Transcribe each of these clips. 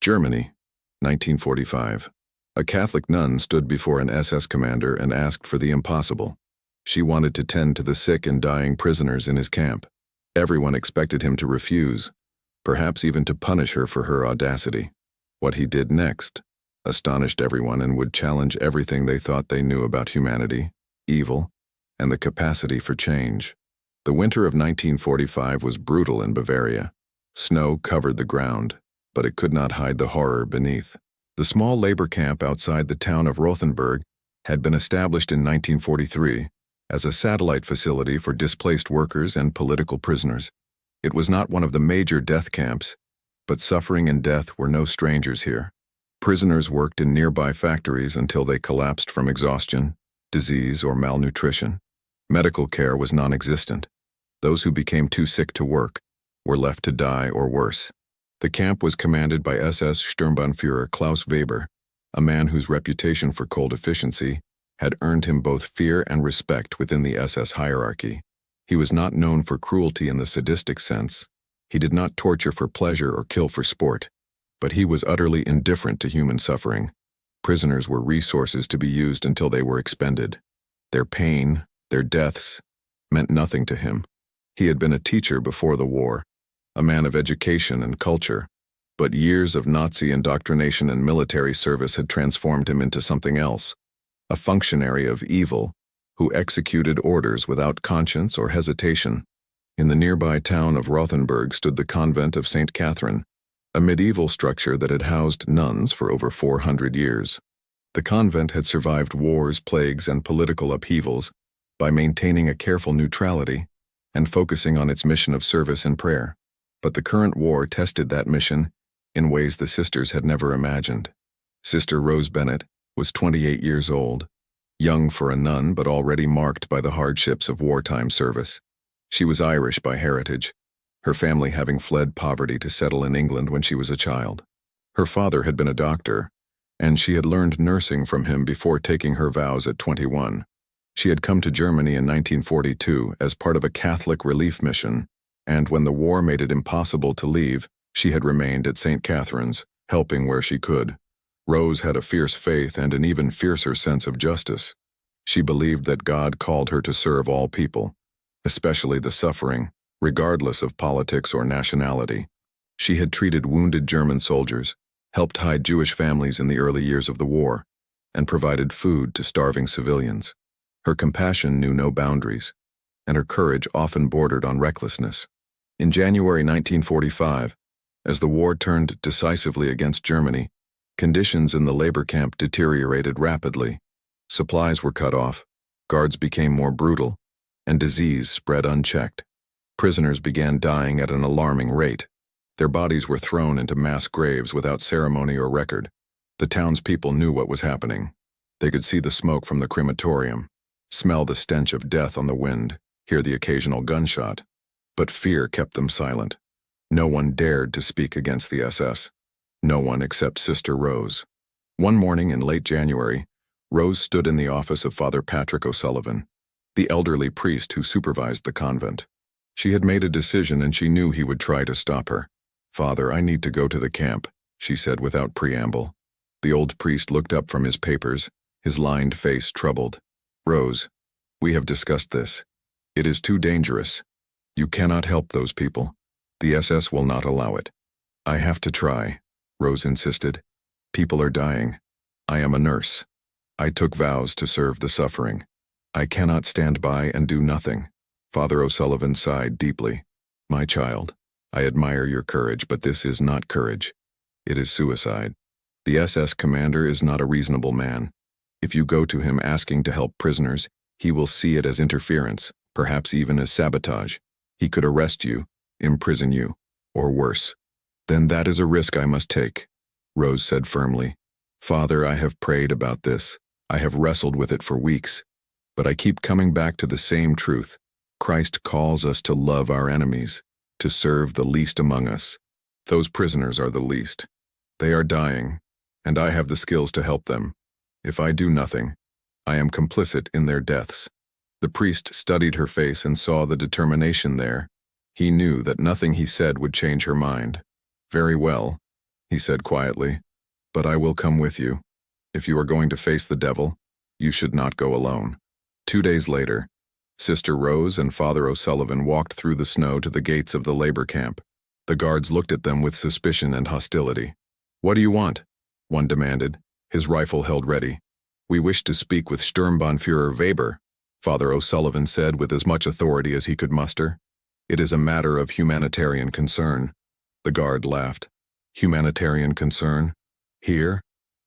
Germany, 1945. A Catholic nun stood before an SS commander and asked for the impossible. She wanted to tend to the sick and dying prisoners in his camp. Everyone expected him to refuse, perhaps even to punish her for her audacity. What he did next astonished everyone and would challenge everything they thought they knew about humanity, evil, and the capacity for change. The winter of 1945 was brutal in Bavaria. Snow covered the ground, but it could not hide the horror beneath. The small labor camp outside the town of Rothenburg had been established in 1943 as a satellite facility for displaced workers and political prisoners. It was not one of the major death camps, but suffering and death were no strangers here. Prisoners worked in nearby factories until they collapsed from exhaustion, disease, or malnutrition. Medical care was non-existent. Those who became too sick to work were left to die or worse. The camp was commanded by SS Sturmbannführer Klaus Weber, a man whose reputation for cold efficiency had earned him both fear and respect within the SS hierarchy. He was not known for cruelty in the sadistic sense. He did not torture for pleasure or kill for sport, but he was utterly indifferent to human suffering. Prisoners were resources to be used until they were expended. Their pain, their deaths, meant nothing to him. He had been a teacher before the war, a man of education and culture, but years of Nazi indoctrination and military service had transformed him into something else, a functionary of evil who executed orders without conscience or hesitation. In the nearby town of Rothenburg stood the convent of St. Catherine, a medieval structure that had housed nuns for over 400 years. The convent had survived wars, plagues, and political upheavals by maintaining a careful neutrality and focusing on its mission of service and prayer. But the current war tested that mission in ways the sisters had never imagined. Sister Rose Bennett was 28 years old, young for a nun but already marked by the hardships of wartime service. She was Irish by heritage, her family having fled poverty to settle in England when she was a child. Her father had been a doctor, and she had learned nursing from him before taking her vows at 21. She had come to Germany in 1942 as part of a Catholic relief mission, and when the war made it impossible to leave, she had remained at St. Catherine's, helping where she could. Rose had a fierce faith and an even fiercer sense of justice. She believed that God called her to serve all people, especially the suffering, regardless of politics or nationality. She had treated wounded German soldiers, helped hide Jewish families in the early years of the war, and provided food to starving civilians. Her compassion knew no boundaries, and her courage often bordered on recklessness. In January 1945, as the war turned decisively against Germany, conditions in the labor camp deteriorated rapidly. Supplies were cut off, guards became more brutal, and disease spread unchecked. Prisoners began dying at an alarming rate. Their bodies were thrown into mass graves without ceremony or record. The townspeople knew what was happening. They could see the smoke from the crematorium, smell the stench of death on the wind, hear the occasional gunshot. But fear kept them silent. No one dared to speak against the SS. No one except Sister Rose. One morning in late January, Rose stood in the office of Father Patrick O'Sullivan, the elderly priest who supervised the convent. She had made a decision and she knew he would try to stop her. "Father, I need to go to the camp," she said without preamble. The old priest looked up from his papers, his lined face troubled. "Rose, we have discussed this. It is too dangerous. You cannot help those people. The SS will not allow it." "I have to try," Rose insisted. "People are dying. I am a nurse. I took vows to serve the suffering. I cannot stand by and do nothing." Father O'Sullivan sighed deeply. "My child, I admire your courage, but this is not courage. It is suicide. The SS commander is not a reasonable man. If you go to him asking to help prisoners, he will see it as interference, perhaps even as sabotage. He could arrest you, imprison you, or worse. Then that is a risk I must take," Rose said firmly. "Father, I have prayed about this. I have wrestled with it for weeks. But I keep coming back to the same truth. Christ calls us to love our enemies, to serve the least among us. Those prisoners are the least. They are dying, and I have the skills to help them. If I do nothing, I am complicit in their deaths." The priest studied her face and saw the determination there. He knew that nothing he said would change her mind. "Very well. he said quietly, "but I will come with you. If you are going to face the devil, you should not go alone." 2 days later, Sister Rose and Father O'Sullivan walked through the snow to the gates of the labor camp. The guards looked at them with suspicion and hostility. "What do you want?" one demanded, his rifle held ready. "We wish to speak with Sturmbannführer Weber," Father O'Sullivan said with as much authority as he could muster. "It is a matter of humanitarian concern." The guard laughed. "Humanitarian concern? Here?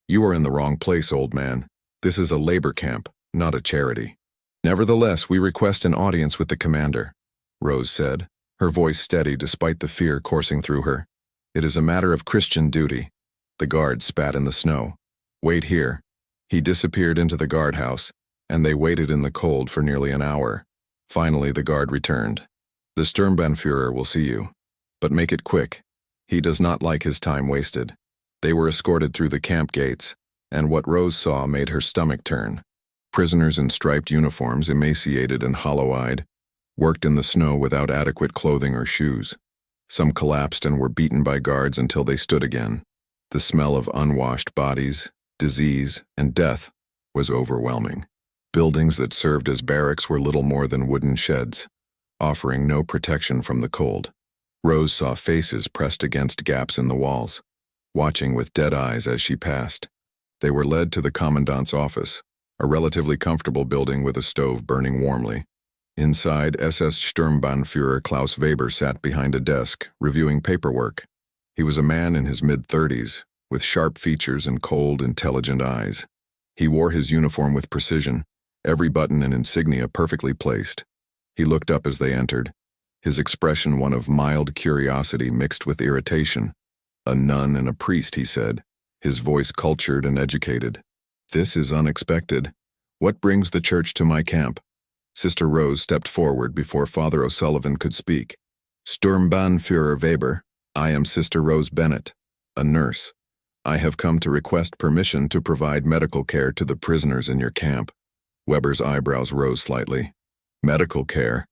You are in the wrong place, old man. This is a labor camp, not a charity." "Nevertheless, we request an audience with the commander," Rose said, her voice steady despite the fear coursing through her. "It is a matter of Christian duty." The guard spat in the snow. "Wait here." He disappeared into the guardhouse, and they waited in the cold for nearly an hour. Finally, the guard returned. "The Sturmbannführer will see you, but make it quick. He does not like his time wasted." They were escorted through the camp gates, and what Rose saw made her stomach turn. Prisoners in striped uniforms, emaciated and hollow-eyed, worked in the snow without adequate clothing or shoes. Some collapsed and were beaten by guards until they stood again. The smell of unwashed bodies, disease, and death was overwhelming. Buildings that served as barracks were little more than wooden sheds, offering no protection from the cold. Rose saw faces pressed against gaps in the walls, watching with dead eyes as she passed. They were led to the commandant's office, a relatively comfortable building with a stove burning warmly. Inside, SS Sturmbannführer Klaus Weber sat behind a desk, reviewing paperwork. He was a man in his mid-30s, with sharp features and cold, intelligent eyes. He wore his uniform with precision, every button and insignia perfectly placed. He looked up as they entered, his expression one of mild curiosity mixed with irritation. "A nun and a priest," he said, his voice cultured and educated. "This is unexpected. What brings the church to my camp?" Sister Rose stepped forward before Father O'Sullivan could speak. "Sturmbannführer Weber, I am Sister Rose Bennett, a nurse. I have come to request permission to provide medical care to the prisoners in your camp." Weber's eyebrows rose slightly. "Medical care?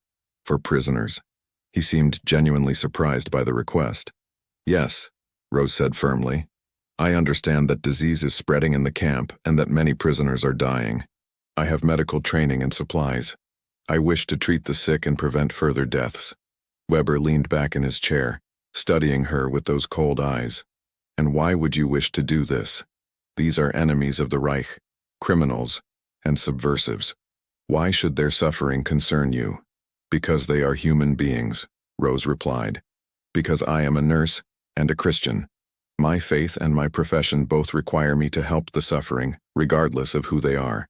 For prisoners?" He seemed genuinely surprised by the request. "Yes," Rose said firmly. "I understand that disease is spreading in the camp and that many prisoners are dying. I have medical training and supplies. I wish to treat the sick and prevent further deaths." Weber leaned back in his chair, studying her with those cold eyes. "And why would you wish to do this? These are enemies of the Reich, criminals, and subversives. Why should their suffering concern you?" "Because they are human beings," Rose replied. "Because I am a nurse and a Christian. My faith and my profession both require me to help the suffering, regardless of who they are."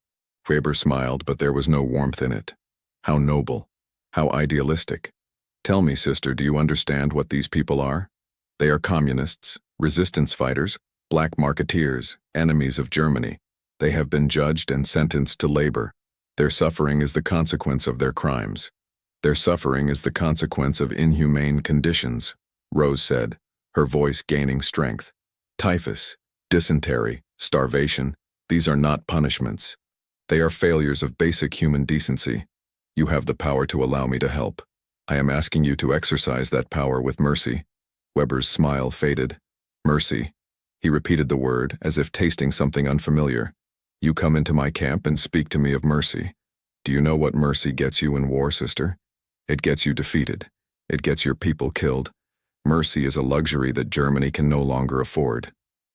Weber smiled, but there was no warmth in it. How noble, how idealistic. "Tell me, sister, do you understand what these people are? They are communists, resistance fighters, black marketeers, enemies of Germany. They have been judged and sentenced to labor. Their suffering is the consequence of their crimes. Their suffering is the consequence of inhumane conditions," Rose said, her voice gaining strength. "Typhus, dysentery, starvation, these are not punishments. They are failures of basic human decency. You have the power to allow me to help. I am asking you to exercise that power with mercy." Weber's smile faded. "Mercy." He repeated the word, as if tasting something unfamiliar. "You come into my camp and speak to me of mercy. Do you know what mercy gets you in war, sister? It gets you defeated. It gets your people killed. Mercy is a luxury that Germany can no longer afford."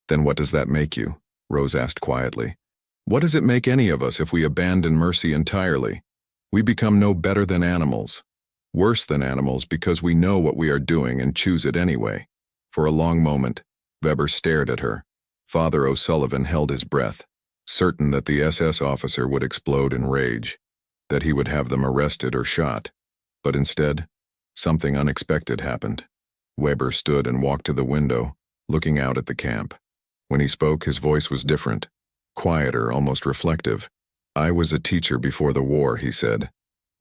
"Then what does that make you?" Rose asked quietly. "What does it make any of us if we abandon mercy entirely? We become no better than animals. Worse than animals because we know what we are doing and choose it anyway." For a long moment, Weber stared at her. Father O'Sullivan held his breath, certain that the SS officer would explode in rage, that he would have them arrested or shot. But instead, something unexpected happened. Weber stood and walked to the window, looking out at the camp. When he spoke, his voice was different, quieter, almost reflective. "I was a teacher before the war," he said.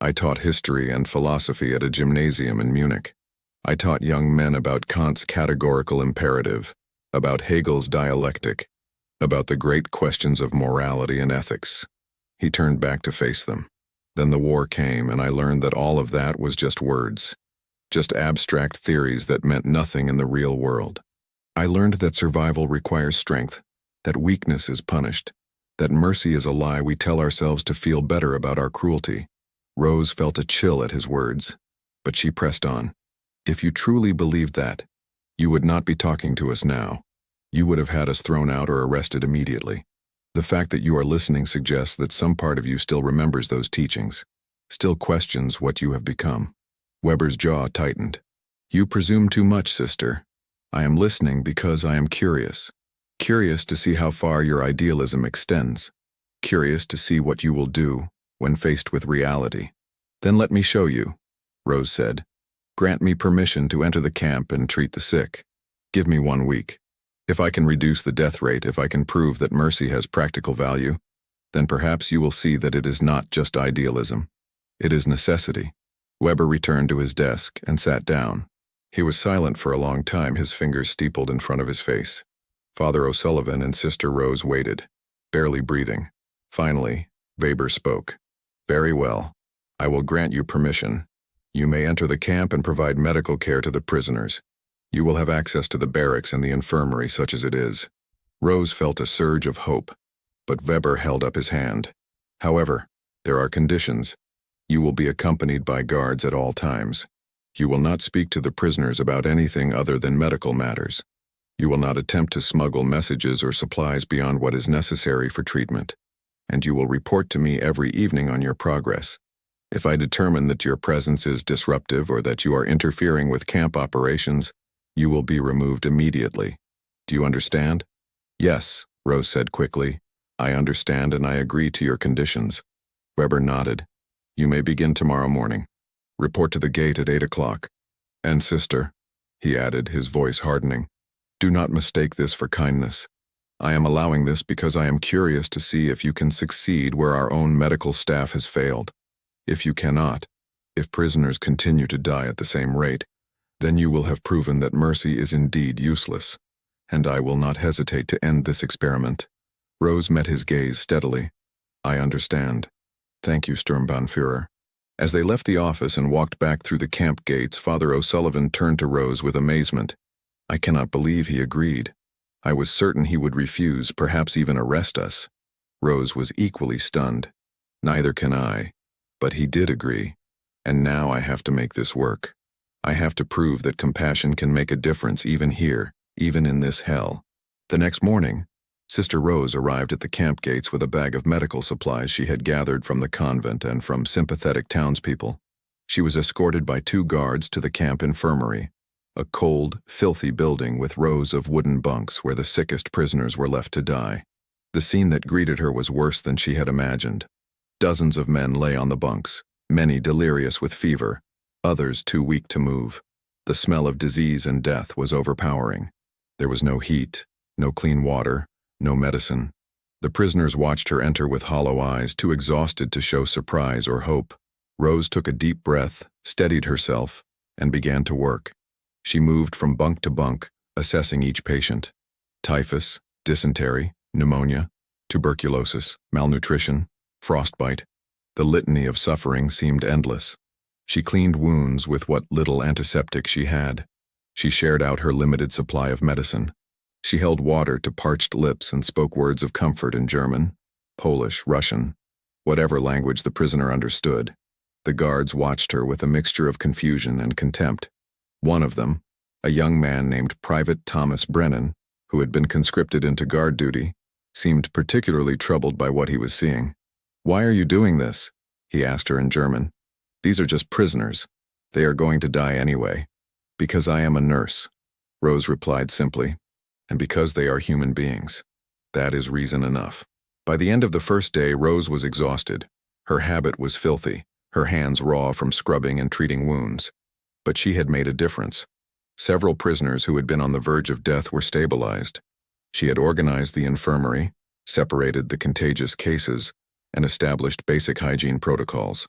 "I taught history and philosophy at a gymnasium in Munich. I taught young men about Kant's categorical imperative, about Hegel's dialectic, about the great questions of morality and ethics." He turned back to face them. "Then the war came, and I learned that all of that was just words, just abstract theories that meant nothing in the real world. I learned that survival requires strength, that weakness is punished, that mercy is a lie we tell ourselves to feel better about our cruelty. Rose felt a chill at his words, but she pressed on. If you truly believed that, you would not be talking to us now. You would have had us thrown out or arrested immediately. The fact that you are listening suggests that some part of you still remembers those teachings, still questions what you have become. Weber's jaw tightened. You presume too much, sister. I am listening because I am curious. Curious to see how far your idealism extends. Curious to see what you will do when faced with reality. Then let me show you, Rose said. Grant me permission to enter the camp and treat the sick. Give me 1 week. If I can reduce the death rate, if I can prove that mercy has practical value, then perhaps you will see that it is not just idealism. It is necessity. Weber returned to his desk and sat down. He was silent for a long time, his fingers steepled in front of his face. Father O'Sullivan and Sister Rose waited, barely breathing. Finally, Weber spoke. Very well. I will grant you permission. You may enter the camp and provide medical care to the prisoners. You will have access to the barracks and the infirmary, such as it is. Rose felt a surge of hope, but Weber held up his hand. However, there are conditions. You will be accompanied by guards at all times. You will not speak to the prisoners about anything other than medical matters. You will not attempt to smuggle messages or supplies beyond what is necessary for treatment. And you will report to me every evening on your progress. If I determine that your presence is disruptive or that you are interfering with camp operations, you will be removed immediately. Do you understand? Yes, Rose said quickly. I understand and I agree to your conditions. Weber nodded. You may begin tomorrow morning. Report to the gate at 8 o'clock. And sister, he added, his voice hardening, do not mistake this for kindness. I am allowing this because I am curious to see if you can succeed where our own medical staff has failed. If you cannot, if prisoners continue to die at the same rate, then you will have proven that mercy is indeed useless, and I will not hesitate to end this experiment. Rose met his gaze steadily. I understand. Thank you, Sturmbannführer. As they left the office and walked back through the camp gates, Father O'Sullivan turned to Rose with amazement. I cannot believe he agreed. I was certain he would refuse, perhaps even arrest us. Rose was equally stunned. Neither can I. But he did agree. And now I have to make this work. I have to prove that compassion can make a difference even here, even in this hell. The next morning, Sister Rose arrived at the camp gates with a bag of medical supplies she had gathered from the convent and from sympathetic townspeople. She was escorted by 2 guards to the camp infirmary, a cold, filthy building with rows of wooden bunks where the sickest prisoners were left to die. The scene that greeted her was worse than she had imagined. Dozens of men lay on the bunks, many delirious with fever, others too weak to move. The smell of disease and death was overpowering. There was no heat, no clean water, no medicine. The prisoners watched her enter with hollow eyes, too exhausted to show surprise or hope. Rose took a deep breath, steadied herself, and began to work. She moved from bunk to bunk, assessing each patient. Typhus, dysentery, pneumonia, tuberculosis, malnutrition, frostbite. The litany of suffering seemed endless. She cleaned wounds with what little antiseptic she had. She shared out her limited supply of medicine. She held water to parched lips and spoke words of comfort in German, Polish, Russian, whatever language the prisoner understood. The guards watched her with a mixture of confusion and contempt. One of them, a young man named Private Thomas Brennan, who had been conscripted into guard duty, seemed particularly troubled by what he was seeing. Why are you doing this? He asked her in German. These are just prisoners. They are going to die anyway. Because I am a nurse, Rose replied simply, and because they are human beings. That is reason enough. By the end of the first day, Rose was exhausted. Her habit was filthy, her hands raw from scrubbing and treating wounds. But she had made a difference. Several prisoners who had been on the verge of death were stabilized. She had organized the infirmary, separated the contagious cases, and established basic hygiene protocols.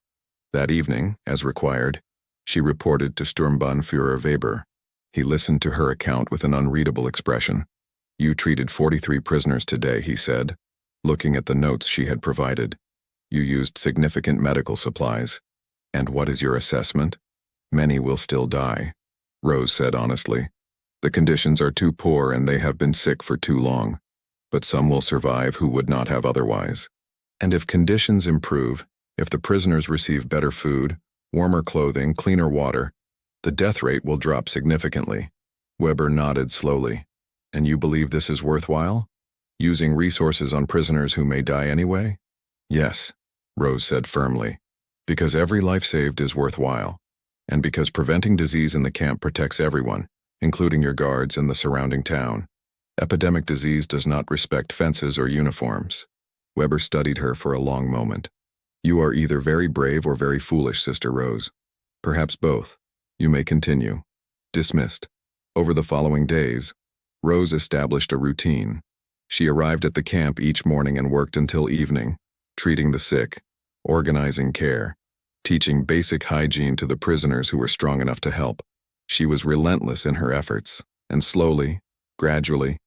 That evening, as required, she reported to Sturmbannführer Weber. He listened to her account with an unreadable expression. You treated 43 prisoners today, he said, looking at the notes she had provided. You used significant medical supplies. And what is your assessment? Many will still die, Rose said honestly. The conditions are too poor and they have been sick for too long. But some will survive who would not have otherwise. And if conditions improve, if the prisoners receive better food, warmer clothing, cleaner water, the death rate will drop significantly. Weber nodded slowly. And you believe this is worthwhile? Using resources on prisoners who may die anyway? Yes, Rose said firmly. Because every life saved is worthwhile. And because preventing disease in the camp protects everyone, including your guards and the surrounding town. Epidemic disease does not respect fences or uniforms. Weber studied her for a long moment. You are either very brave or very foolish, Sister Rose. Perhaps both. You may continue. Dismissed. Over the following days, Rose established a routine. She arrived at the camp each morning and worked until evening, treating the sick, organizing care, teaching basic hygiene to the prisoners who were strong enough to help. She was relentless in her efforts, and slowly, gradually,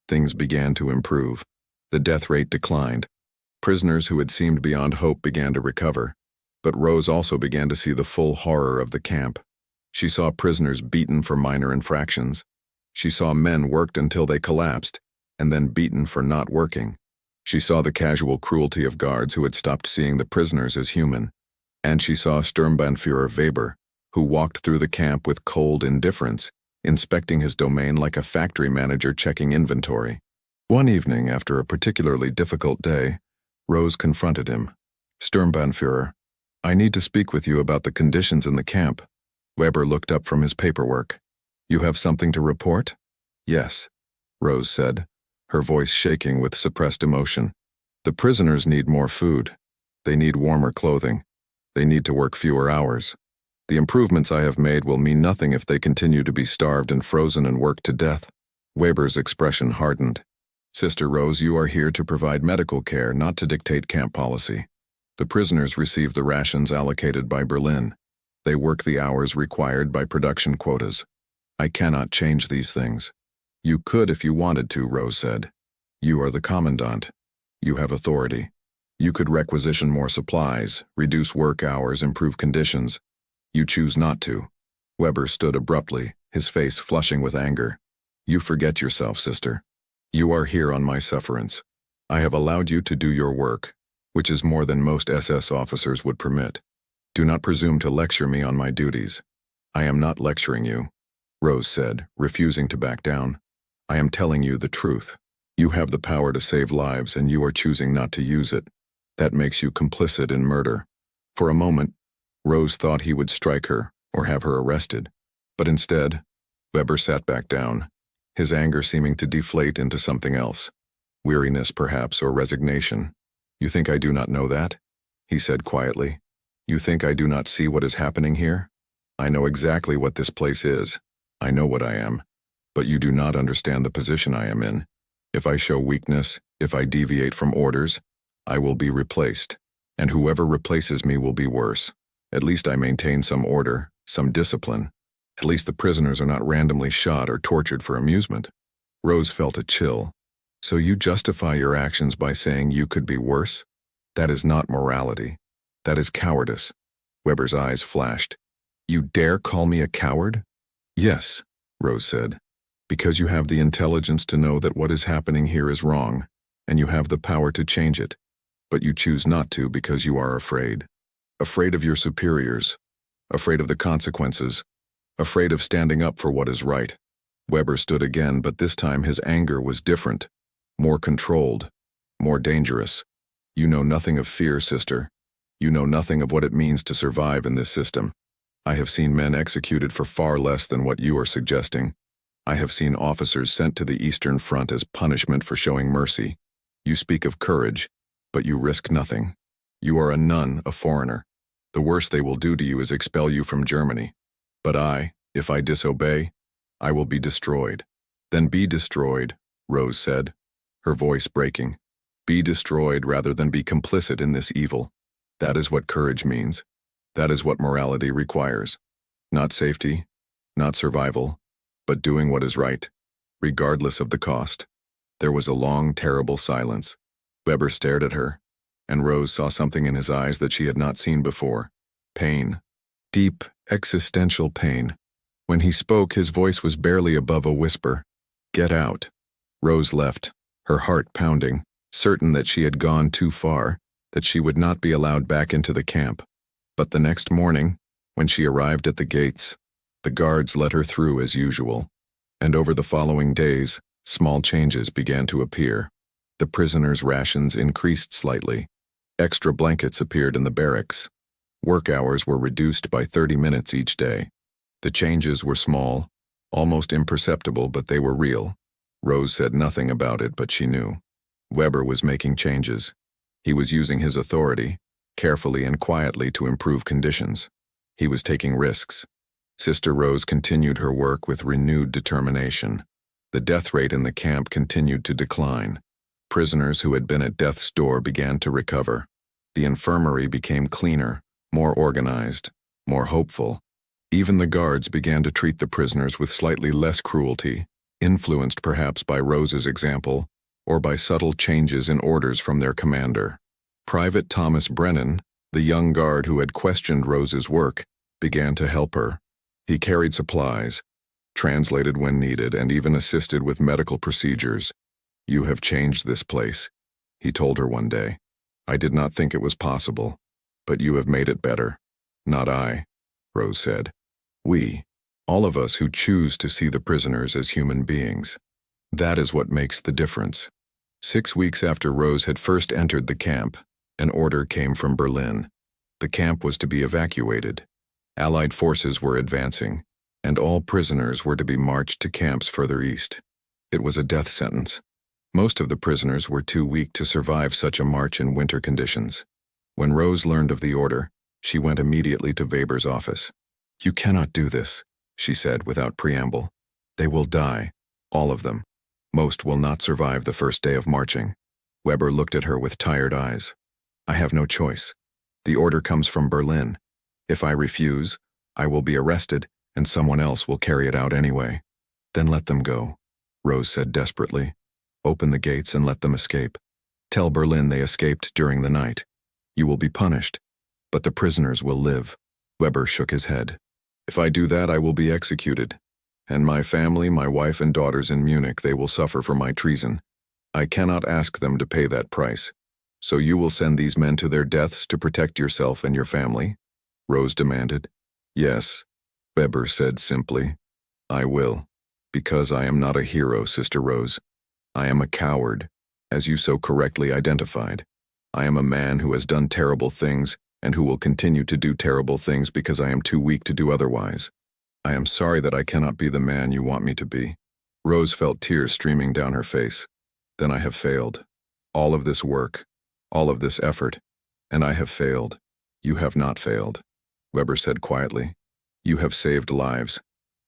things began to improve. The death rate declined. Prisoners who had seemed beyond hope began to recover. But Rose also began to see the full horror of the camp. She saw prisoners beaten for minor infractions. She saw men worked until they collapsed, and then beaten for not working. She saw the casual cruelty of guards who had stopped seeing the prisoners as human. And she saw Sturmbannführer Weber, who walked through the camp with cold indifference, inspecting his domain like a factory manager checking inventory. One evening, after a particularly difficult day, Rose confronted him. Sturmbannführer, I need to speak with you about the conditions in the camp. Weber looked up from his paperwork. You have something to report? Yes, Rose said, her voice shaking with suppressed emotion. The prisoners need more food. They need warmer clothing. They need to work fewer hours. The improvements I have made will mean nothing if they continue to be starved and frozen and worked to death. Weber's expression hardened. Sister Rose, you are here to provide medical care, not to dictate camp policy. The prisoners receive the rations allocated by Berlin. They work the hours required by production quotas. I cannot change these things. You could if you wanted to, Rose said. You are the commandant. You have authority. You could requisition more supplies, reduce work hours, improve conditions. You choose not to. Weber stood abruptly, his face flushing with anger. You forget yourself, sister. You are here on my sufferance. I have allowed you to do your work, which is more than most SS officers would permit. Do not presume to lecture me on my duties. I am not lecturing you, Rose said, refusing to back down. I am telling you the truth. You have the power to save lives and you are choosing not to use it. That makes you complicit in murder. For a moment, Rose thought he would strike her or have her arrested. But instead, Weber sat back down, his anger seeming to deflate into something else. Weariness, perhaps, or resignation. You think I do not know that? He said quietly. You think I do not see what is happening here? I know exactly what this place is. I know what I am. But you do not understand the position I am in. If I show weakness, if I deviate from orders, I will be replaced. And whoever replaces me will be worse. At least I maintain some order, some discipline. At least the prisoners are not randomly shot or tortured for amusement. Rose felt a chill. So you justify your actions by saying you could be worse? That is not morality. That is cowardice. Weber's eyes flashed. You dare call me a coward? Yes, Rose said. Because you have the intelligence to know that what is happening here is wrong, and you have the power to change it. But you choose not to because you are afraid. Afraid of your superiors. Afraid of the consequences. Afraid of standing up for what is right. Weber stood again, but this time his anger was different. More controlled. More dangerous. You know nothing of fear, sister. You know nothing of what it means to survive in this system. I have seen men executed for far less than what you are suggesting. I have seen officers sent to the Eastern Front as punishment for showing mercy. You speak of courage, but you risk nothing. You are a nun, a foreigner. The worst they will do to you is expel you from Germany. But I, if I disobey, I will be destroyed. Then be destroyed, Rose said, her voice breaking. Be destroyed rather than be complicit in this evil. That is what courage means. That is what morality requires. Not safety, not survival, but doing what is right, regardless of the cost. There was a long, terrible silence. Weber stared at her, and Rose saw something in his eyes that she had not seen before. Pain. Deep, existential pain. When he spoke, his voice was barely above a whisper. "Get out." Rose left, her heart pounding, certain that she had gone too far, that she would not be allowed back into the camp. But the next morning, when she arrived at the gates, the guards let her through as usual. And over the following days, small changes began to appear. The prisoners' rations increased slightly. Extra blankets appeared in the barracks. Work hours were reduced by 30 minutes each day. The changes were small, almost imperceptible, but they were real. Rose said nothing about it, but she knew. Weber was making changes. He was using his authority, carefully and quietly, to improve conditions. He was taking risks. Sister Rose continued her work with renewed determination. The death rate in the camp continued to decline. Prisoners who had been at death's door began to recover. The infirmary became cleaner, more organized, more hopeful. Even the guards began to treat the prisoners with slightly less cruelty, influenced perhaps by Rose's example, or by subtle changes in orders from their commander. Private Thomas Brennan, the young guard who had questioned Rose's work, began to help her. He carried supplies, translated when needed, and even assisted with medical procedures. "You have changed this place," he told her one day. "I did not think it was possible, but you have made it better." "Not I," Rose said. "We, all of us who choose to see the prisoners as human beings. That is what makes the difference." 6 weeks after Rose had first entered the camp, an order came from Berlin. The camp was to be evacuated. Allied forces were advancing, and all prisoners were to be marched to camps further east. It was a death sentence. Most of the prisoners were too weak to survive such a march in winter conditions. When Rose learned of the order, she went immediately to Weber's office. "You cannot do this," she said without preamble. "They will die, all of them. Most will not survive the first day of marching." Weber looked at her with tired eyes. "I have no choice. The order comes from Berlin. If I refuse, I will be arrested, and someone else will carry it out anyway." "Then let them go," Rose said desperately. "Open the gates and let them escape. Tell Berlin they escaped during the night. You will be punished, but the prisoners will live." Weber shook his head. "If I do that, I will be executed. And my family, my wife and daughters in Munich, they will suffer for my treason. I cannot ask them to pay that price. So you will send these men to their deaths to protect yourself and your family?" Rose demanded. "Yes," Weber said simply. "I will. Because I am not a hero, Sister Rose. I am a coward, as you so correctly identified. I am a man who has done terrible things and who will continue to do terrible things because I am too weak to do otherwise. I am sorry that I cannot be the man you want me to be." Rose felt tears streaming down her face. "Then I have failed. All of this work, all of this effort, and I have failed." "You have not failed," Weber said quietly. "You have saved lives.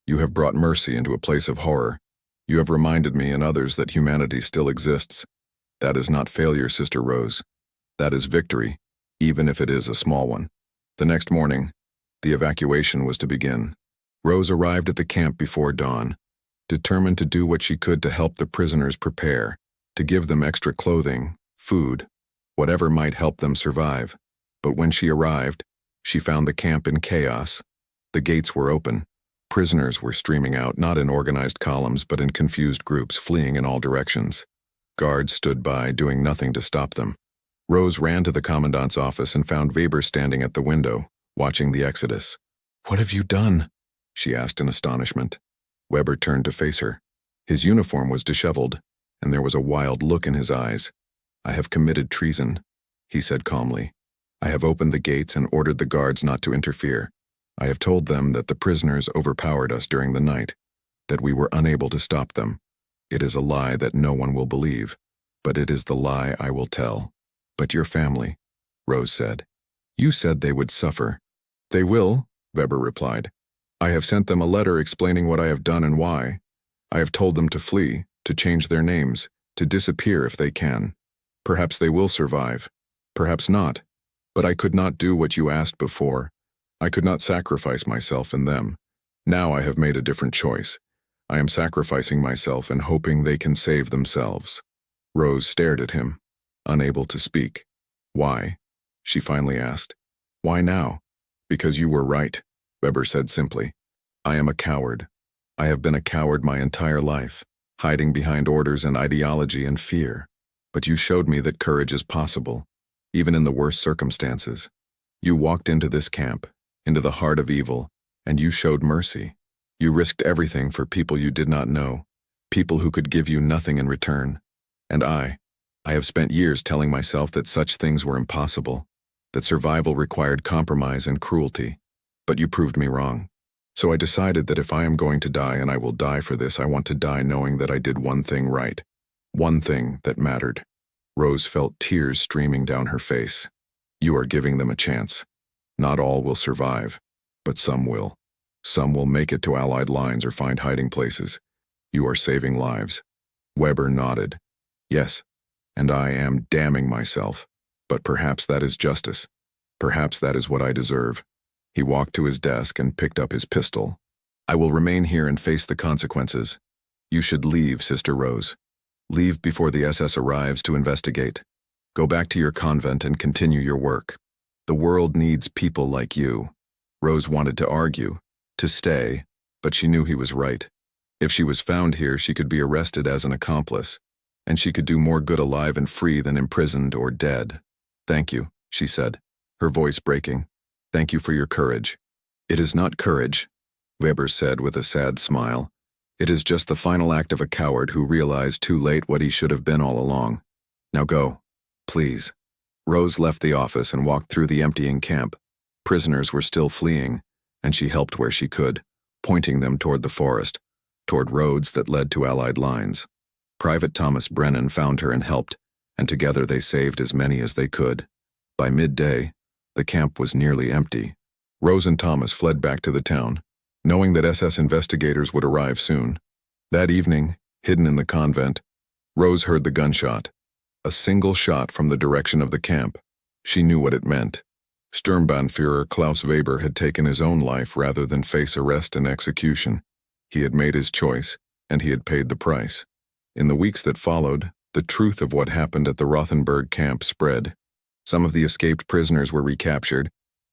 You have brought mercy into a place of horror. You have reminded me and others that humanity still exists. That is not failure, Sister Rose. That is victory, even if it is a small one." The next morning, the evacuation was to begin. Rose arrived at the camp before dawn, determined to do what she could to help the prisoners prepare, to give them extra clothing, food, whatever might help them survive. But when she arrived, she found the camp in chaos. The gates were open. Prisoners were streaming out, not in organized columns, but in confused groups, fleeing in all directions. Guards stood by, doing nothing to stop them. Rose ran to the commandant's office and found Weber standing at the window, watching the exodus. "What have you done?" she asked in astonishment. Weber turned to face her. His uniform was disheveled, and there was a wild look in his eyes. "I have committed treason," he said calmly. "I have opened the gates and ordered the guards not to interfere. I have told them that the prisoners overpowered us during the night, that we were unable to stop them. It is a lie that no one will believe, but it is the lie I will tell." "But your family," Rose said. "You said they would suffer." "They will," Weber replied. "I have sent them a letter explaining what I have done and why. I have told them to flee, to change their names, to disappear if they can. Perhaps they will survive, perhaps not, but I could not do what you asked before. I could not sacrifice myself and them. Now I have made a different choice. I am sacrificing myself and hoping they can save themselves." Rose stared at him, unable to speak. "Why?" she finally asked. "Why now?" "Because you were right," Weber said simply. I am a coward. I have been a coward my entire life, hiding behind orders and ideology and fear. But you showed me that courage is possible, even in the worst circumstances. You walked into this camp, into the heart of evil, and you showed mercy. You risked everything for people you did not know, people who could give you nothing in return. And I have spent years telling myself that such things were impossible, that survival required compromise and cruelty. But you proved me wrong. So I decided that if I am going to die, and I will die for this, I want to die knowing that I did one thing right. One thing that mattered. Rose felt tears streaming down her face. You are giving them a chance. Not all will survive, but some will. Some will make it to Allied lines or find hiding places. You are saving lives. Weber nodded. Yes, and I am damning myself. But perhaps that is justice. Perhaps that is what I deserve. He walked to his desk and picked up his pistol. I will remain here and face the consequences. You should leave, Sister Rose. Leave before the SS arrives to investigate. Go back to your convent and continue your work. The world needs people like you. Rose wanted to argue, to stay, but she knew he was right. If she was found here, she could be arrested as an accomplice, and she could do more good alive and free than imprisoned or dead. Thank you, she said, her voice breaking. Thank you for your courage. It is not courage, Weber said with a sad smile. It is just the final act of a coward who realized too late what he should have been all along. Now go, please. Rose left the office and walked through the emptying camp. Prisoners were still fleeing, and she helped where she could, pointing them toward the forest, toward roads that led to Allied lines. Private Thomas Brennan found her and helped, and together they saved as many as they could. By midday, the camp was nearly empty. Rose and Thomas fled back to the town, knowing that SS investigators would arrive soon. That evening, hidden in the convent, Rose heard the gunshot. A single shot from the direction of the camp. She knew what it meant. Sturmbannführer Klaus Weber had taken his own life rather than face arrest and execution. He had made his choice, and he had paid the price. In the weeks that followed, the truth of what happened at the Rothenburg camp spread. Some of the escaped prisoners were recaptured,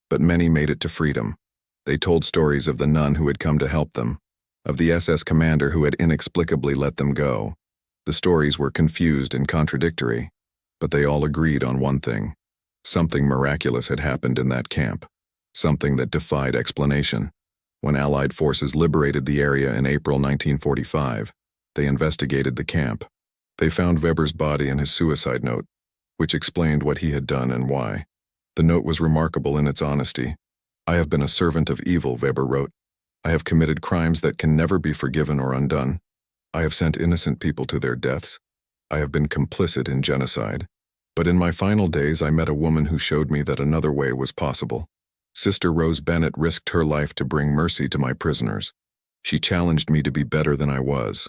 but many made it to freedom. They told stories of the nun who had come to help them, of the SS commander who had inexplicably let them go. The stories were confused and contradictory, but they all agreed on one thing. Something miraculous had happened in that camp, something that defied explanation. When Allied forces liberated the area in April 1945, they investigated the camp. They found Weber's body and his suicide note, which explained what he had done and why. The note was remarkable in its honesty. I have been a servant of evil, Weber wrote. I have committed crimes that can never be forgiven or undone. I have sent innocent people to their deaths. I have been complicit in genocide. But in my final days, I met a woman who showed me that another way was possible. Sister Rose Bennett risked her life to bring mercy to my prisoners. She challenged me to be better than I was.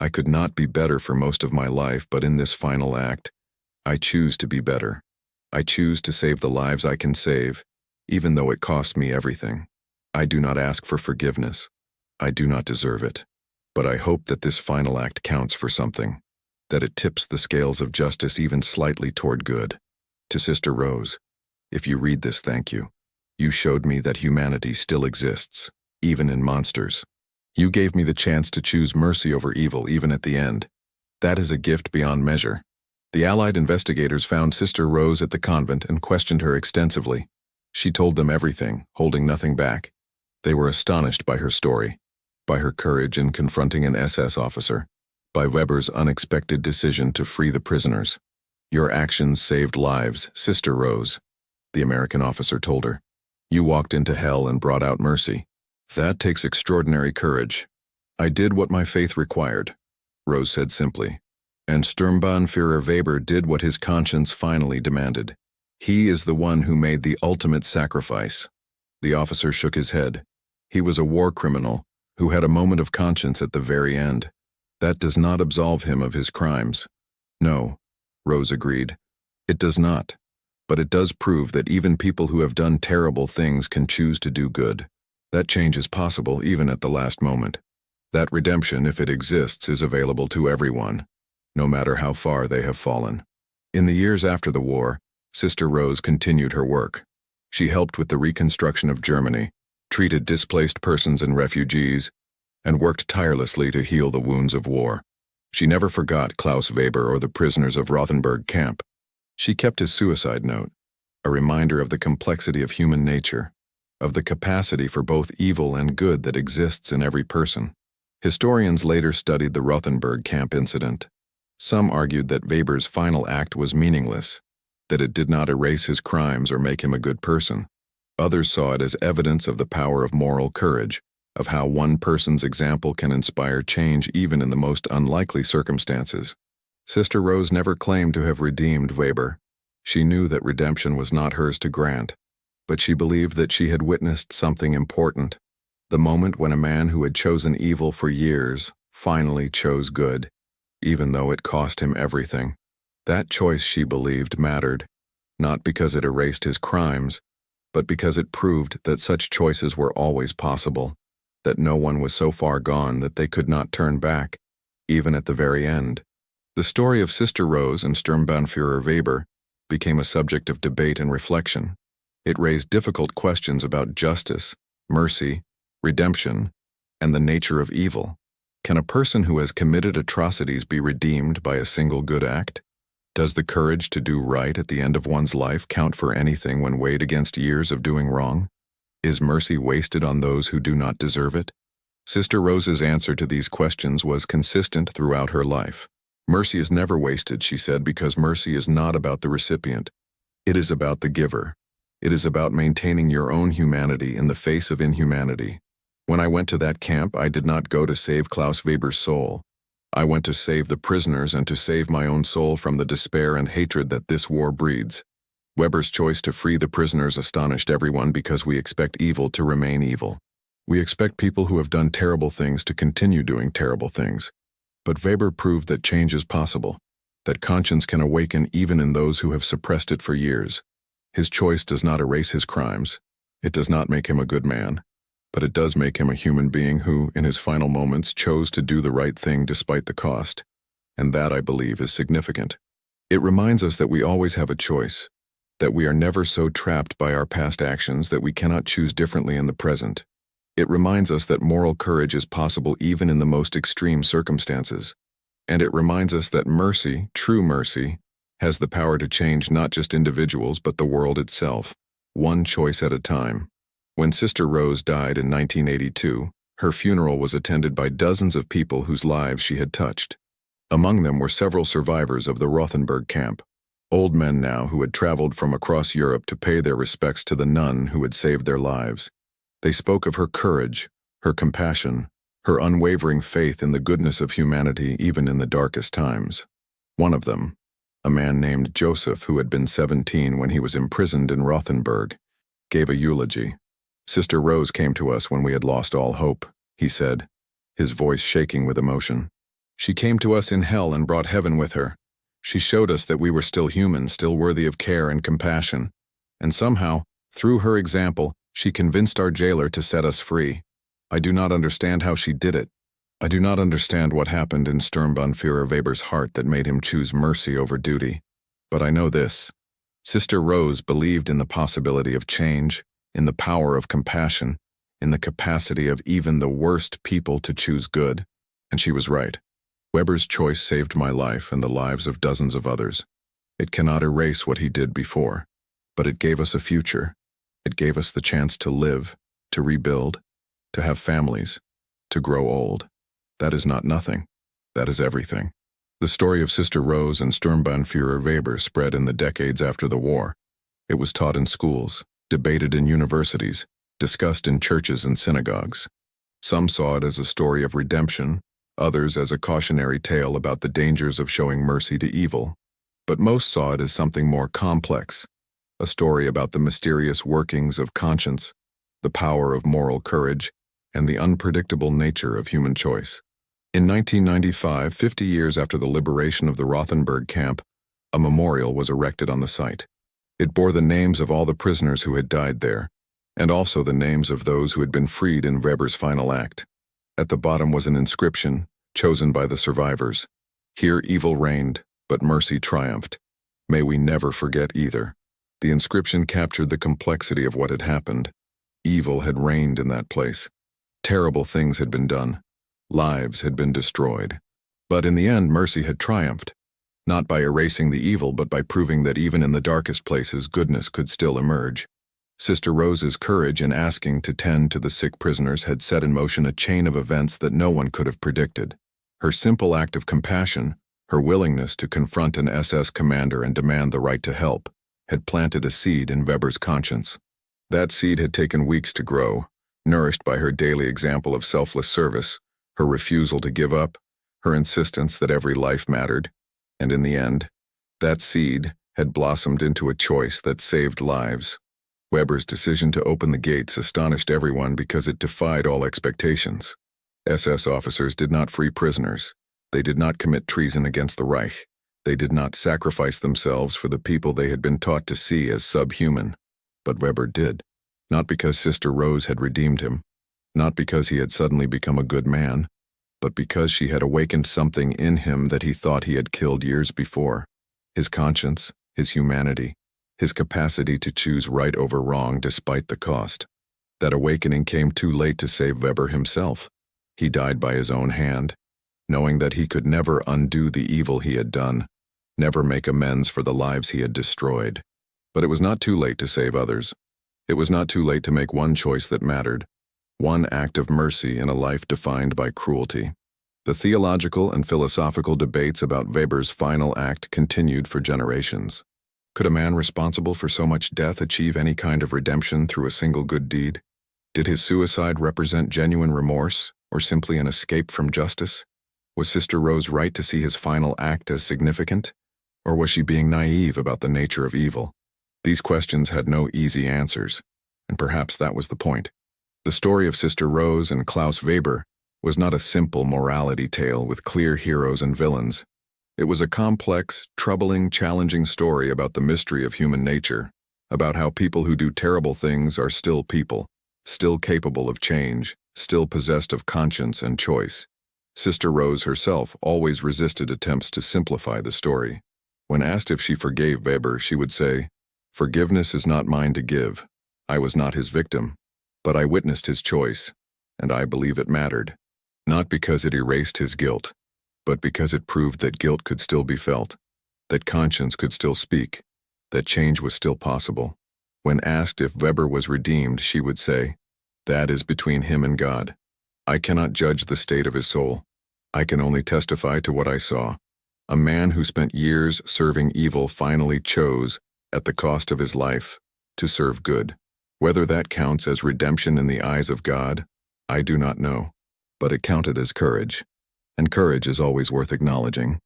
I could not be better for most of my life, but in this final act, I choose to be better. I choose to save the lives I can save, even though it cost me everything. I do not ask for forgiveness. I do not deserve it. But I hope that this final act counts for something, that it tips the scales of justice even slightly toward good. To Sister Rose, if you read this, thank you. You showed me that humanity still exists, even in monsters. You gave me the chance to choose mercy over evil even at the end. That is a gift beyond measure. The Allied investigators found Sister Rose at the convent and questioned her extensively. She told them everything, holding nothing back. They were astonished by her story, by her courage in confronting an SS officer, by Weber's unexpected decision to free the prisoners. Your actions saved lives, Sister Rose, the American officer told her. You walked into hell and brought out mercy. That takes extraordinary courage. I did what my faith required, Rose said simply. And Sturmbannführer Weber did what his conscience finally demanded. He is the one who made the ultimate sacrifice. The officer shook his head. He was a war criminal who had a moment of conscience at the very end. That does not absolve him of his crimes. No, Rose agreed. It does not. But it does prove that even people who have done terrible things can choose to do good. That change is possible even at the last moment. That redemption, if it exists, is available to everyone, no matter how far they have fallen. In the years after the war, Sister Rose continued her work. She helped with the reconstruction of Germany, treated displaced persons and refugees, and worked tirelessly to heal the wounds of war. She never forgot Klaus Weber or the prisoners of Rothenburg camp. She kept his suicide note, a reminder of the complexity of human nature, of the capacity for both evil and good that exists in every person. Historians later studied the Rothenburg camp incident. Some argued that Weber's final act was meaningless, that it did not erase his crimes or make him a good person. Others saw it as evidence of the power of moral courage, of how one person's example can inspire change even in the most unlikely circumstances. Sister Rose never claimed to have redeemed Weber. She knew that redemption was not hers to grant, but she believed that she had witnessed something important, the moment when a man who had chosen evil for years finally chose good, even though it cost him everything. That choice, she believed, mattered, not because it erased his crimes, but because it proved that such choices were always possible, that no one was so far gone that they could not turn back, even at the very end. The story of Sister Rose and Sturmbannführer Weber became a subject of debate and reflection. It raised difficult questions about justice, mercy, redemption, and the nature of evil. Can a person who has committed atrocities be redeemed by a single good act? Does the courage to do right at the end of one's life count for anything when weighed against years of doing wrong? Is mercy wasted on those who do not deserve it? Sister Rose's answer to these questions was consistent throughout her life. Mercy is never wasted, she said, because mercy is not about the recipient. It is about the giver. It is about maintaining your own humanity in the face of inhumanity. When I went to that camp, I did not go to save Klaus Weber's soul. I went to save the prisoners and to save my own soul from the despair and hatred that this war breeds. Weber's choice to free the prisoners astonished everyone because we expect evil to remain evil. We expect people who have done terrible things to continue doing terrible things. But Weber proved that change is possible, that conscience can awaken even in those who have suppressed it for years. His choice does not erase his crimes. It does not make him a good man, but it does make him a human being who, in his final moments, chose to do the right thing despite the cost. And that, I believe, is significant. It reminds us that we always have a choice, that we are never so trapped by our past actions that we cannot choose differently in the present. It reminds us that moral courage is possible even in the most extreme circumstances. And it reminds us that mercy, true mercy, has the power to change not just individuals but the world itself, one choice at a time. When Sister Rose died in 1982, her funeral was attended by dozens of people whose lives she had touched. Among them were several survivors of the Rothenburg camp, old men now who had traveled from across Europe to pay their respects to the nun who had saved their lives. They spoke of her courage, her compassion, her unwavering faith in the goodness of humanity even in the darkest times. One of them, a man named Joseph who had been 17 when he was imprisoned in Rothenburg, gave a eulogy. Sister Rose came to us when we had lost all hope, he said, his voice shaking with emotion. She came to us in hell and brought heaven with her. She showed us that we were still human, still worthy of care and compassion. And somehow, through her example, she convinced our jailer to set us free. I do not understand how she did it. I do not understand what happened in Sturmbannführer Weber's heart that made him choose mercy over duty. But I know this. Sister Rose believed in the possibility of change, in the power of compassion, in the capacity of even the worst people to choose good. And she was right. Weber's choice saved my life and the lives of dozens of others. It cannot erase what he did before, but it gave us a future. It gave us the chance to live, to rebuild, to have families, to grow old. That is not nothing. That is everything. The story of Sister Rose and Sturmbannführer Weber spread in the decades after the war. It was taught in schools, debated in universities, discussed in churches and synagogues. Some saw it as a story of redemption, others as a cautionary tale about the dangers of showing mercy to evil. But most saw it as something more complex, a story about the mysterious workings of conscience, the power of moral courage, and the unpredictable nature of human choice. In 1995, 50 years after the liberation of the Rothenburg camp, a memorial was erected on the site. It bore the names of all the prisoners who had died there, and also the names of those who had been freed in Weber's final act. At the bottom was an inscription, chosen by the survivors. Here evil reigned, but mercy triumphed. May we never forget either. The inscription captured the complexity of what had happened, Evil had reigned in that place. Terrible things had been done. Lives had been destroyed. But in the end, mercy had triumphed, not by erasing the evil, but by proving that even in the darkest places, goodness could still emerge. Sister Rose's courage in asking to tend to the sick prisoners had set in motion a chain of events that no one could have predicted. Her simple act of compassion, her willingness to confront an SS commander and demand the right to help, had planted a seed in Weber's conscience. That seed had taken weeks to grow, nourished by her daily example of selfless service, her refusal to give up, her insistence that every life mattered, and in the end, that seed had blossomed into a choice that saved lives. Weber's decision to open the gates astonished everyone because it defied all expectations. SS officers did not free prisoners. They did not commit treason against the Reich. They did not sacrifice themselves for the people they had been taught to see as subhuman. But Weber did, not because Sister Rose had redeemed him, not because he had suddenly become a good man, but because she had awakened something in him that he thought he had killed years before. His conscience, his humanity, his capacity to choose right over wrong despite the cost. That awakening came too late to save Weber himself. He died by his own hand, knowing that he could never undo the evil he had done, never make amends for the lives he had destroyed. But it was not too late to save others. It was not too late to make one choice that mattered, one act of mercy in a life defined by cruelty. The theological and philosophical debates about Weber's final act continued for generations. Could a man responsible for so much death achieve any kind of redemption through a single good deed? Did his suicide represent genuine remorse, or simply an escape from justice? Was Sister Rose right to see his final act as significant, or was she being naive about the nature of evil? These questions had no easy answers, and perhaps that was the point. The story of Sister Rose and Klaus Weber was not a simple morality tale with clear heroes and villains. It was a complex, troubling, challenging story about the mystery of human nature, about how people who do terrible things are still people, still capable of change, still possessed of conscience and choice. Sister Rose herself always resisted attempts to simplify the story. When asked if she forgave Weber, she would say, "Forgiveness is not mine to give. I was not his victim, but I witnessed his choice, and I believe it mattered. Not because it erased his guilt, but because it proved that guilt could still be felt, that conscience could still speak, that change was still possible." When asked if Weber was redeemed, she would say, "That is between him and God. I cannot judge the state of his soul. I can only testify to what I saw. A man who spent years serving evil finally chose, at the cost of his life, to serve good. Whether that counts as redemption in the eyes of God, I do not know, but it counted as courage, and courage is always worth acknowledging."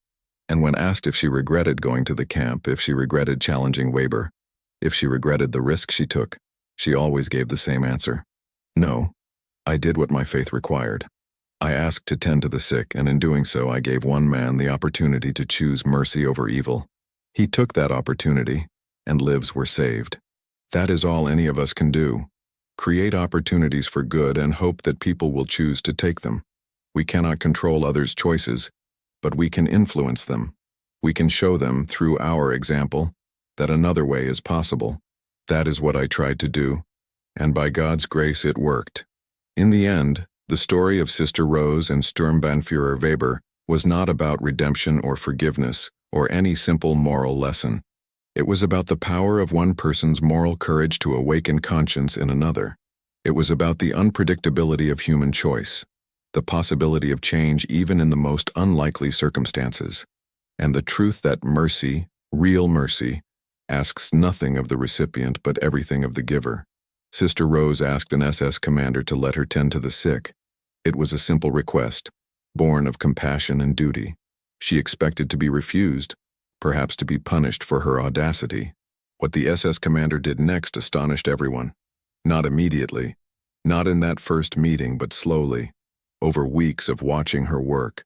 And when asked if she regretted going to the camp, if she regretted challenging Weber, if she regretted the risk she took, she always gave the same answer. "No, I did what my faith required. I asked to tend to the sick, and in doing so I gave one man the opportunity to choose mercy over evil. He took that opportunity, and lives were saved. That is all any of us can do. Create opportunities for good and hope that people will choose to take them. We cannot control others' choices, but we can influence them. We can show them, through our example, that another way is possible. That is what I tried to do, and by God's grace it worked." In the end, the story of Sister Rose and Sturmbannführer Weber was not about redemption or forgiveness or any simple moral lesson. It was about the power of one person's moral courage to awaken conscience in another. It was about the unpredictability of human choice, the possibility of change even in the most unlikely circumstances, and the truth that mercy, real mercy, asks nothing of the recipient but everything of the giver. Sister Rose asked an SS commander to let her tend to the sick. It was a simple request, born of compassion and duty. She expected to be refused, perhaps to be punished for her audacity. What the SS commander did next astonished everyone. Not immediately, not in that first meeting, but slowly, over weeks of watching her work,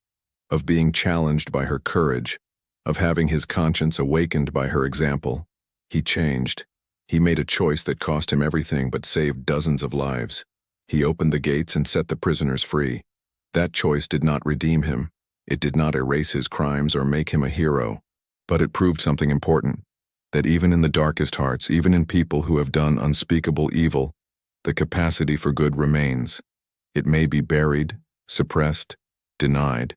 of being challenged by her courage, of having his conscience awakened by her example. He changed. He made a choice that cost him everything but saved dozens of lives. He opened the gates and set the prisoners free. That choice did not redeem him. It did not erase his crimes or make him a hero. But it proved something important, that even in the darkest hearts, even in people who have done unspeakable evil, The capacity for good remains. It may be buried, suppressed, denied,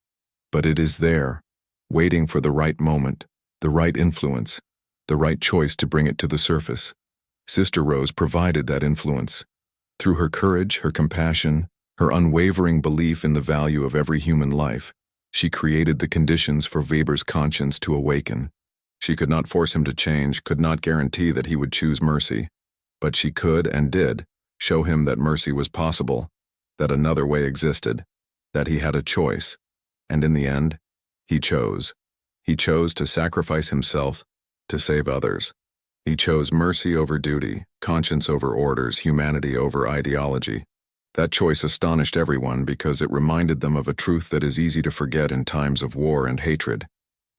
but it is there, waiting for the right moment, the right influence, the right choice to bring it to the surface. Sister Rose provided that influence. Through her courage, her compassion, her unwavering belief in the value of every human life, she created the conditions for Weber's conscience to awaken. She could not force him to change, could not guarantee that he would choose mercy, but she could and did show him that mercy was possible, that another way existed, that he had a choice, and in the end, he chose. He chose to sacrifice himself to save others. He chose mercy over duty, conscience over orders, humanity over ideology. That choice astonished everyone because it reminded them of a truth that is easy to forget in times of war and hatred,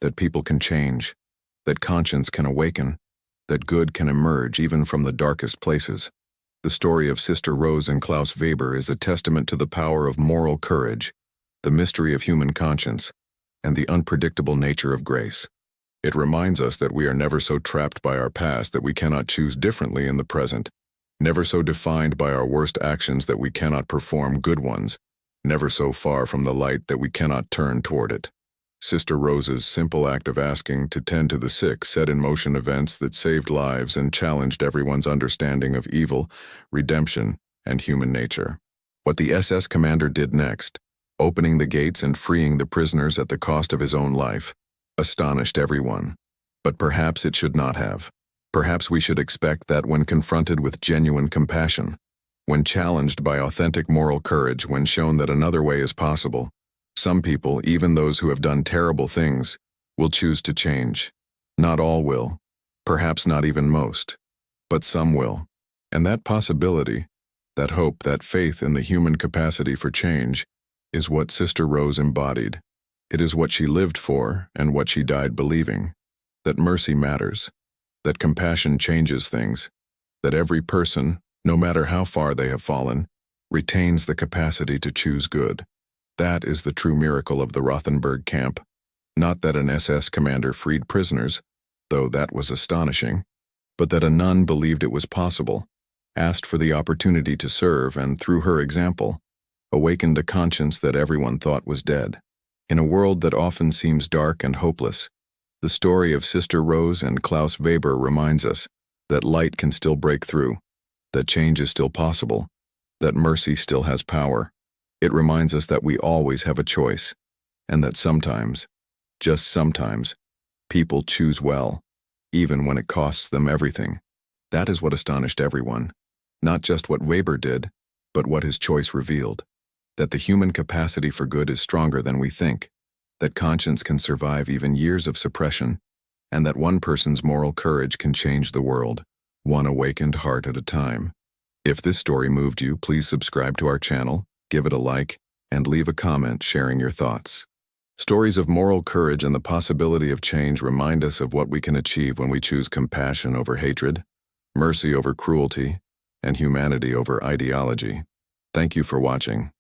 that people can change, that conscience can awaken, that good can emerge even from the darkest places. The story of Sister Rose and Klaus Weber is a testament to the power of moral courage, the mystery of human conscience, and the unpredictable nature of grace. It reminds us that we are never so trapped by our past that we cannot choose differently in the present, never so defined by our worst actions that we cannot perform good ones, never so far from the light that we cannot turn toward it. Sister Rose's simple act of asking to tend to the sick set in motion events that saved lives and challenged everyone's understanding of evil, redemption, and human nature. What the SS commander did next, opening the gates and freeing the prisoners at the cost of his own life, astonished everyone. But perhaps it should not have. Perhaps we should expect that when confronted with genuine compassion, when challenged by authentic moral courage, when shown that another way is possible, some people, even those who have done terrible things, will choose to change. Not all will, perhaps not even most, but some will. And that possibility, that hope, that faith in the human capacity for change, is what Sister Rose embodied. It is what she lived for and what she died believing, that mercy matters, that compassion changes things, that every person, no matter how far they have fallen, retains the capacity to choose good. That is the true miracle of the Rothenburg camp. Not that an SS commander freed prisoners, though that was astonishing, but that a nun believed it was possible, asked for the opportunity to serve, and through her example, awakened a conscience that everyone thought was dead. In a world that often seems dark and hopeless, the story of Sister Rose and Klaus Weber reminds us that light can still break through, that change is still possible, that mercy still has power. It reminds us that we always have a choice, and that sometimes, just sometimes, people choose well, even when it costs them everything. That is what astonished everyone, not just what Weber did, but what his choice revealed. That the human capacity for good is stronger than we think, that conscience can survive even years of suppression, and that one person's moral courage can change the world, one awakened heart at a time. If this story moved you, please subscribe to our channel, give it a like, and leave a comment sharing your thoughts. Stories of moral courage and the possibility of change remind us of what we can achieve when we choose compassion over hatred, mercy over cruelty, and humanity over ideology. Thank you for watching.